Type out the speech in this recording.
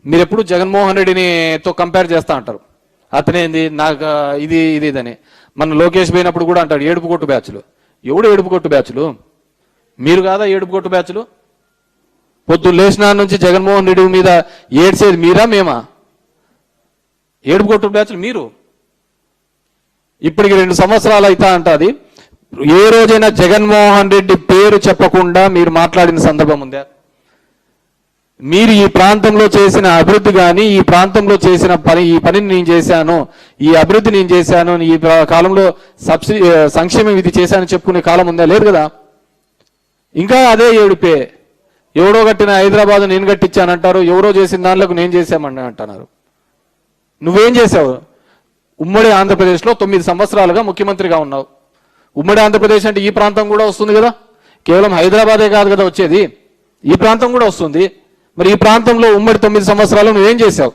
మీరు ఎప్పుడు జగన్మోహన్ రెడ్డినితో కంపేర్ చేస్తా అంటారు. అతనేంది నాకు ఇది ఇదని. మన లోకేష్ పోయినప్పుడు కూడా అంటాడు ఏడుపు కొట్టు బ్యాచ్లు. ఎవడు ఏడుపు కొట్టు బ్యాచ్లు? మీరు కాదా ఏడుపు కొట్టు బ్యాచ్లు? పొద్దున్న లేచిన నుంచి జగన్మోహన్ రెడ్డి మీద ఏడ్చేది మీరా మేమా? ఏడుపు కొట్టు బ్యాచ్లు మీరు. ఇప్పటికి 2 సంవత్సరాలు అవుతా అంటది. ఏ రోజైనా జగన్మోహన్ రెడ్డి పేరు చెప్పకుండా మీరు మాట్లాడిన సందర్భం ఉందా? మీరు ఈ ప్రాంతంలో చేసిన అభివృద్ధి కానీ, ఈ ప్రాంతంలో చేసిన ఈ పనిని నేను చేశాను, ఈ అభివృద్ధి నేను చేశాను, ఈ కాలంలో సంక్షేమం ఇది చేశాను చెప్పుకునే కాలం ఉందా? లేదు కదా. ఇంకా అదే ఏడుపే. ఎవడో కట్టిన హైదరాబాద్ నేను కట్టించానంటారు, ఎవరో చేసిన దానిలోకి నేను చేశామని అంటున్నారు. నువ్వేం చేశావు? ఉమ్మడి ఆంధ్రప్రదేశ్లో 9 సంవత్సరాలుగా ముఖ్యమంత్రిగా ఉన్నావు. ఉమ్మడి ఆంధ్రప్రదేశ్ అంటే ఈ ప్రాంతం కూడా వస్తుంది కదా. కేవలం హైదరాబాదే కాదు కదా వచ్చేది, ఈ ప్రాంతం కూడా వస్తుంది. మరి ఈ ప్రాంతంలో ఉమ్మడి 9 సంవత్సరాలు నువ్వేం చేశావు?